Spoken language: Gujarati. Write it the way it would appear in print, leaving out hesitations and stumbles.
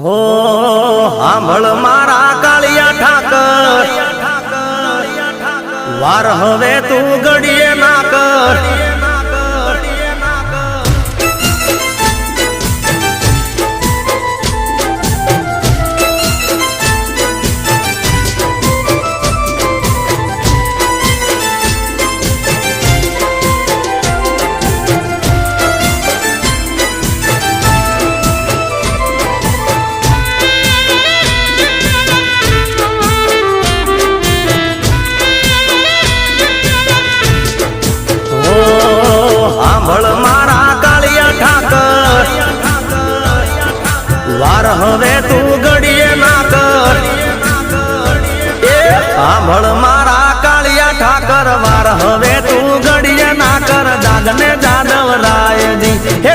હો સાંભળ મારા કાળિયા ઠાકર, વાર હવે તું ઘડીએ ના કર. સાંભળ મારા કાળિયા ઠાકર, વાર હવે તું ઘડીએ ના કર. એ સાંભળ મારા કાળિયા ઠાકર, વાર હવે તું ઘડીએ ના કર. જાગને જાદવ રાયજી હે